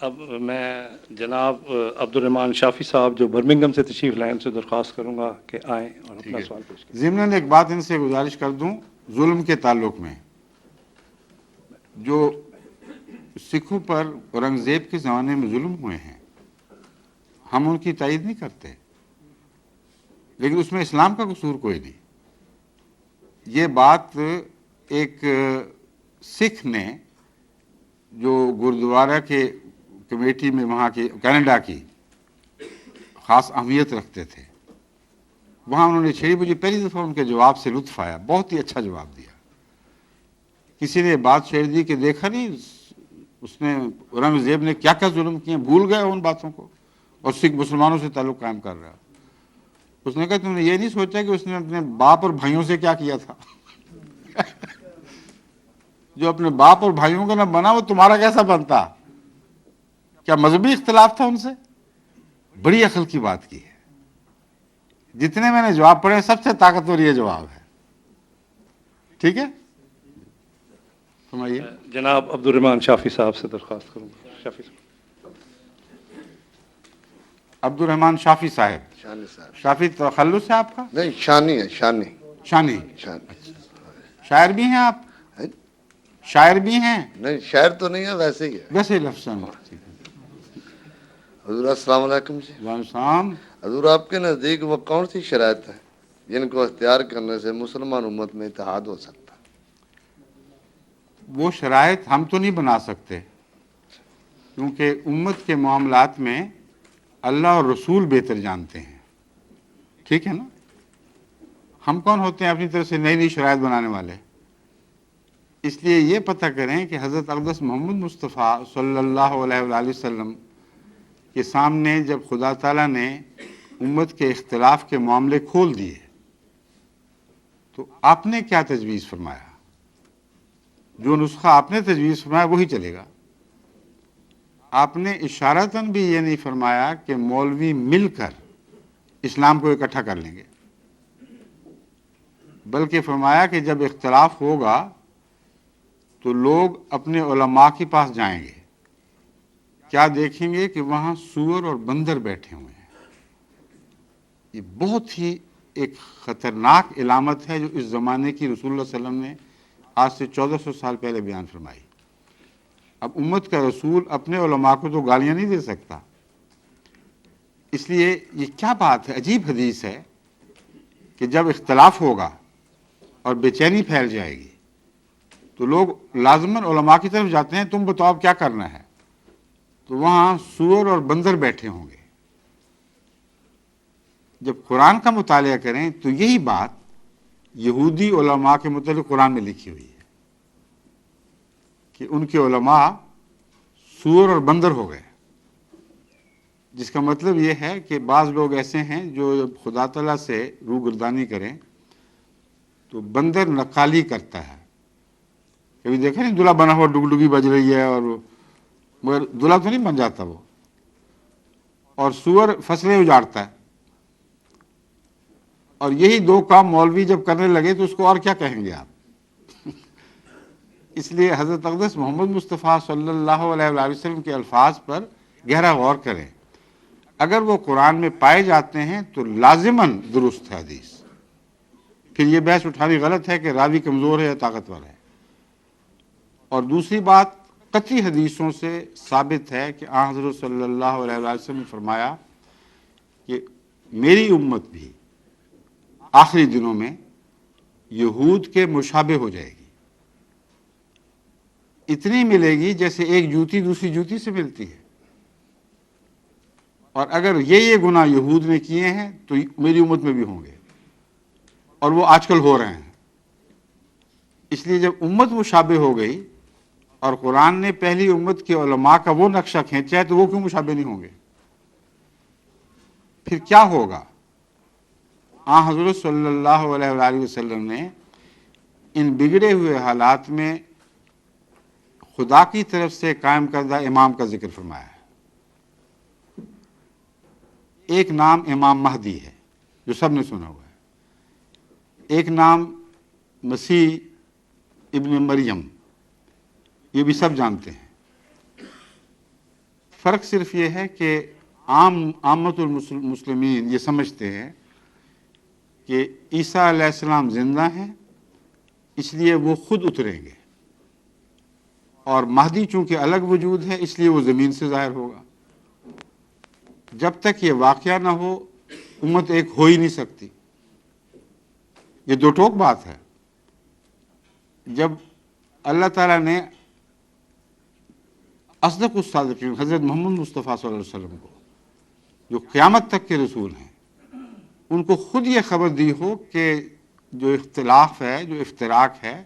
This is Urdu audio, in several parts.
اب میں جناب عبد الرحمان شافی صاحب جو برمنگم سے تشریف لائیں سے درخواست کروں گا کہ آئیں اور اپنا سوال پیش کریں۔ ضمن ایک بات ان سے گزارش کر دوں ظلم کے تعلق میں، جو سکھوں پر اورنگزیب کے زمانے میں ظلم ہوئے ہیں ہم ان کی تائید نہیں کرتے، لیکن اس میں اسلام کا قصور کوئی نہیں۔ یہ بات ایک سکھ نے جو گردوارہ کے کمیٹی میں وہاں کی کینیڈا کی خاص اہمیت رکھتے تھے، وہاں انہوں نے چھیڑی، مجھے پہلی دفعہ ان کے جواب سے لطف آیا، بہت ہی اچھا جواب دیا۔ کسی نے بات چھیڑ دی کہ دیکھا نہیں اس نے اورنگزیب نے کیا کیا ظلم کیے، بھول گئے ان باتوں کو، اور سکھ مسلمانوں سے تعلق قائم کر رہا۔ اس نے کہا تم نے یہ نہیں سوچا کہ اس نے اپنے باپ اور بھائیوں سے کیا کیا تھا؟ جو اپنے باپ اور بھائیوں کا نہ بنا وہ تمہارا کیسا بنتا؟ کیا مذہبی اختلاف تھا ان سے؟ بڑی عقل کی بات کی ہے۔ جتنے میں نے جواب پڑھے سب سے طاقتور یہ جواب ہے۔ ٹھیک ہے، سمجھیے۔ جناب عبد الرحمان شافی صاحب سے درخواست کروں گا۔ شافی صاحب۔ عبد الرحمان شافی صاحب۔ شانی صاحب شافی تخلص ہے آپ کا؟ نہیں، شانی ہے، شانی شانی۔ شانی شاعر بھی ہیں آپ؟ شاعر بھی ہیں؟ نہیں، شاعر تو نہیں ہے، ویسے ہی ہے۔ ویسے لفظ حضور السلام علیکم جی۔ شام۔ حضور آپ کے نزدیک وہ کون سی شرائط ہے جن کو اختیار کرنے سے مسلمان امت میں اتحاد ہو سکتا ہے؟ وہ شرائط ہم تو نہیں بنا سکتے، کیونکہ امت کے معاملات میں اللہ اور رسول بہتر جانتے ہیں۔ ٹھیک ہے نا؟ ہم کون ہوتے ہیں اپنی طرف سے نئی نئی شرائط بنانے والے؟ اس لیے یہ پتہ کریں کہ حضرت اقدس محمد مصطفیٰ صلی اللہ علیہ وآلہ وسلم کے سامنے جب خدا تعالیٰ نے امت کے اختلاف کے معاملے کھول دیے تو آپ نے کیا تجویز فرمایا؟ جو نسخہ آپ نے تجویز فرمایا وہی چلے گا۔ آپ نے اشارتاً بھی یہ نہیں فرمایا کہ مولوی مل کر اسلام کو اکٹھا کر لیں گے، بلکہ فرمایا کہ جب اختلاف ہوگا تو لوگ اپنے علماء کے پاس جائیں گے، کیا دیکھیں گے کہ وہاں سور اور بندر بیٹھے ہوئے ہیں۔ یہ بہت ہی ایک خطرناک علامت ہے جو اس زمانے کی رسول اللہ صلی اللہ علیہ وسلم نے آج سے 1400 سال پہلے بیان فرمائی۔ اب امت کا رسول اپنے علماء کو تو گالیاں نہیں دے سکتا، اس لیے یہ کیا بات ہے، عجیب حدیث ہے کہ جب اختلاف ہوگا اور بے چینی پھیل جائے گی تو لوگ لازماً علماء کی طرف جاتے ہیں، تم بتاؤ کیا کرنا ہے، تو وہاں سور اور بندر بیٹھے ہوں گے۔ جب قرآن کا مطالعہ کریں تو یہی بات یہودی علماء کے متعلق قرآن میں لکھی ہوئی ہے کہ ان کے علماء سور اور بندر ہو گئے، جس کا مطلب یہ ہے کہ بعض لوگ ایسے ہیں جو جب خدا تعالیٰ سے روگردانی کریں تو بندر نقالی کرتا ہے۔ کبھی دیکھا نہیں دلہا بنا ہوا ڈگڈگی بج رہی ہے اور مگر دلہا تو نہیں بن جاتا وہ، اور سور فصلیں اجاڑتا ہے، اور یہی دو کام مولوی جب کرنے لگے تو اس کو اور کیا کہیں گے آپ؟ اس لیے حضرت اقدس محمد مصطفیٰ صلی اللہ علیہ وآلہ وسلم کے الفاظ پر گہرا غور کریں، اگر وہ قرآن میں پائے جاتے ہیں تو لازماً درست ہے حدیث، پھر یہ بحث اٹھانی غلط ہے کہ راوی کمزور ہے یا طاقتور ہے۔ اور دوسری بات، قطعی حدیثوں سے ثابت ہے کہ آن حضرت صلی اللہ علیہ وآلہ وسلم نے فرمایا کہ میری امت بھی آخری دنوں میں یہود کے مشابہ ہو جائے گی، اتنی ملے گی جیسے ایک جوتی دوسری جوتی سے ملتی ہے، اور اگر یہ گناہ یہود نے کیے ہیں تو میری امت میں بھی ہوں گے، اور وہ آج کل ہو رہے ہیں۔ اس لیے جب امت مشابہ ہو گئی اور قرآن نے پہلی امت کے علماء کا وہ نقشہ کھینچا ہے تو وہ کیوں مشابہ نہیں ہوں گے؟ پھر کیا ہوگا؟ آن حضرت صلی اللہ علیہ وآلہ وسلم نے ان بگڑے ہوئے حالات میں خدا کی طرف سے قائم کردہ امام کا ذکر فرمایا ہے۔ ایک نام امام مہدی ہے جو سب نے سنا ہوا ہے، ایک نام مسیح ابن مریم، یہ بھی سب جانتے ہیں۔ فرق صرف یہ ہے کہ عامت المسلمین یہ سمجھتے ہیں کہ عیسیٰ علیہ السلام زندہ ہیں، اس لیے وہ خود اتریں گے، اور مہدی چونکہ الگ وجود ہے اس لیے وہ زمین سے ظاہر ہوگا۔ جب تک یہ واقعہ نہ ہو امت ایک ہو ہی نہیں سکتی۔ یہ دو ٹوک بات ہے۔ جب اللہ تعالیٰ نے اصدق الصادقین حضرت محمد مصطفیٰ صلی اللہ علیہ وسلم کو، جو قیامت تک کے رسول ہیں، ان کو خود یہ خبر دی ہو کہ جو اختلاف ہے، جو افتراق ہے،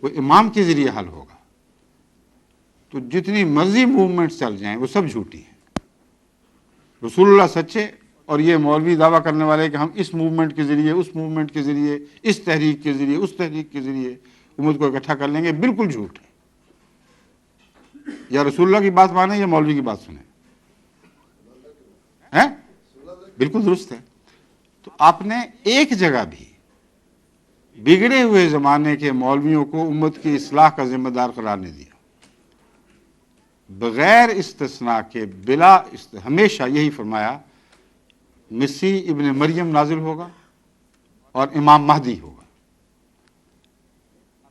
وہ امام کے ذریعے حل ہوگا، تو جتنی مرضی موومنٹ چل جائیں وہ سب جھوٹی ہیں۔ رسول اللہ سچے، اور یہ مولوی دعویٰ کرنے والے کہ ہم اس موومنٹ کے ذریعے، اس موومنٹ کے ذریعے، اس تحریک کے ذریعے، اس تحریک کے ذریعے امت کو اکٹھا کر لیں گے، بالکل جھوٹ ہے۔ یا رسول اللہ کی بات مانیں یا مولوی کی بات سنیں، ہیں؟ بالکل درست ہے۔ تو آپ نے ایک جگہ بھی بگڑے ہوئے زمانے کے مولویوں کو امت کی اصلاح کا ذمہ دار قرار نہیں دیا۔ بغیر استثناء کے ہمیشہ یہی فرمایا مسیح ابن مریم نازل ہوگا اور امام مہدی ہوگا۔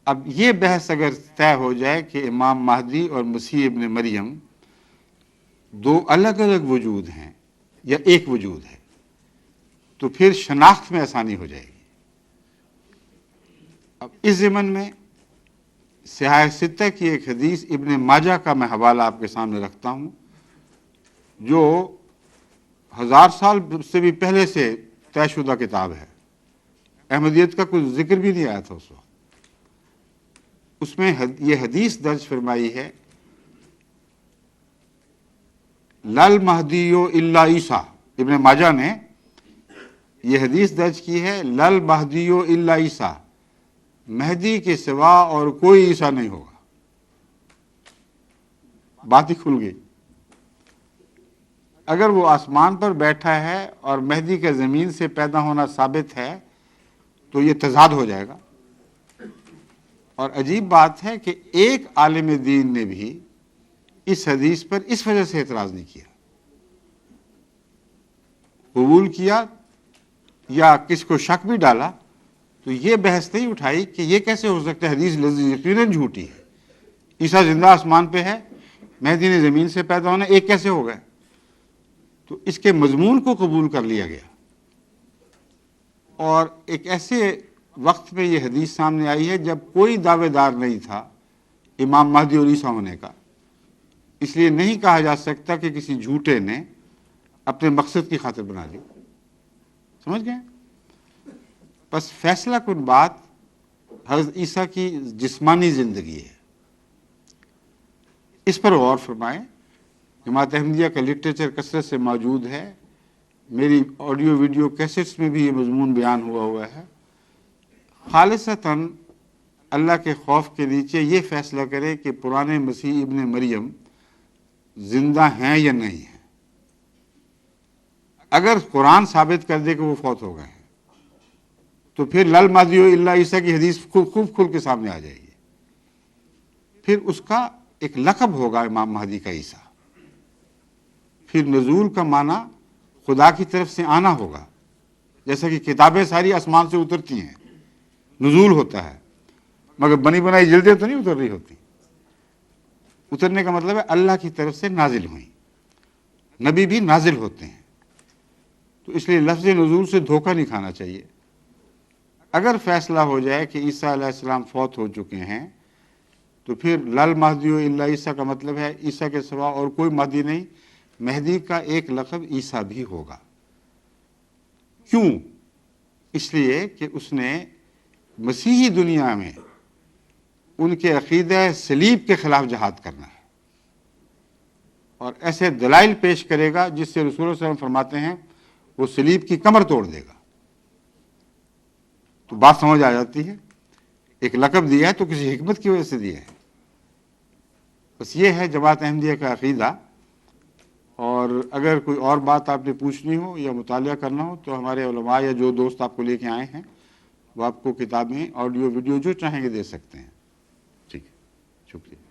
اب یہ بحث اگر طے ہو جائے کہ امام مہدی اور مسیح ابن مریم دو الگ الگ وجود ہیں یا ایک وجود ہے، تو پھر شناخت میں آسانی ہو جائے گی۔ اب اس ضمن میں سیاہ ستہ کی ایک حدیث ابن ماجہ کا میں حوالہ آپ کے سامنے رکھتا ہوں، جو 1000 سال سے بھی پہلے سے طے شدہ کتاب ہے۔ احمدیت کا کوئی ذکر بھی نہیں آیا تھا اس وقت۔ اس میں یہ حدیث درج فرمائی ہے، لل مہدیو الا عیسیٰ۔ ابن ماجہ نے یہ حدیث درج کی ہے، لل مہدیو الا عیسیٰ، مہدی کے سوا اور کوئی عیسیٰ نہیں ہوگا۔ بات ہی کھل گئی۔ اگر وہ آسمان پر بیٹھا ہے اور مہدی کا زمین سے پیدا ہونا ثابت ہے تو یہ تضاد ہو جائے گا۔ اور عجیب بات ہے کہ ایک عالم دین نے بھی اس حدیث پر اس وجہ سے اعتراض نہیں کیا، قبول کیا یا کس کو شک بھی ڈالا تو یہ بحث نہیں اٹھائی کہ یہ کیسے ہو سکتا ہے، حدیث یقیناً جھوٹی ہے، عیسیٰ زندہ آسمان پہ ہے، مہدی نے زمین سے پیدا ہونا، ایک کیسے ہو گئے؟ تو اس کے مضمون کو قبول کر لیا گیا۔ اور ایک ایسے وقت میں یہ حدیث سامنے آئی ہے جب کوئی دعوے دار نہیں تھا امام مہدی اور عیسیٰ ہونے کا، اس لیے نہیں کہا جا سکتا کہ کسی جھوٹے نے اپنے مقصد کی خاطر بنا لی۔ سمجھ گئے؟ بس فیصلہ کن بات حضرت عیسیٰ کی جسمانی زندگی ہے، اس پر غور فرمائیں۔ جماعت احمدیہ کا لٹریچر کثرت سے موجود ہے، میری آڈیو ویڈیو کیسٹس میں بھی یہ مضمون بیان ہوا ہے۔ خالصتاً اللہ کے خوف کے نیچے یہ فیصلہ کرے کہ پرانے مسیح ابن مریم زندہ ہیں یا نہیں ہیں۔ اگر قرآن ثابت کر دے کہ وہ فوت ہو گئے ہیں تو پھر لل مہدی الا عیسیٰ کی حدیث خوب کھل کے سامنے آ جائے گی۔ پھر اس کا ایک لقب ہوگا امام مہدی کا عیسیٰ۔ پھر نزول کا معنی خدا کی طرف سے آنا ہوگا، جیسا کہ کتابیں ساری آسمان سے اترتی ہیں، نزول ہوتا ہے، مگر بنی بنائی جلدیں تو نہیں اتر رہی ہوتی۔ اترنے کا مطلب ہے اللہ کی طرف سے نازل ہوئیں۔ نبی بھی نازل ہوتے ہیں، تو اس لیے لفظ نزول سے دھوکہ نہیں کھانا چاہیے۔ اگر فیصلہ ہو جائے کہ عیسیٰ علیہ السلام فوت ہو چکے ہیں تو پھر لل مہدی الا عیسیٰ کا مطلب ہے عیسیٰ کے سوا اور کوئی مہدی نہیں، مہدی کا ایک لقب عیسیٰ بھی ہوگا۔ کیوں؟ اس لیے کہ اس نے مسیحی دنیا میں ان کے عقیدہ صلیب کے خلاف جہاد کرنا ہے، اور ایسے دلائل پیش کرے گا جس سے رسول اللہ صلی اللہ علیہ وسلم فرماتے ہیں وہ صلیب کی کمر توڑ دے گا۔ تو بات سمجھ آ جاتی ہے، ایک لقب دیا ہے تو کسی حکمت کی وجہ سے دیا ہے۔ بس یہ ہے جماعت احمدیہ کا عقیدہ۔ اور اگر کوئی اور بات آپ نے پوچھنی ہو یا مطالعہ کرنا ہو تو ہمارے علماء یا جو دوست آپ کو لے کے آئے ہیں وہ آپ کو کتابیں، آڈیو ویڈیو جو چاہیں گے دے سکتے ہیں۔ ٹھیک ہے، شکریہ۔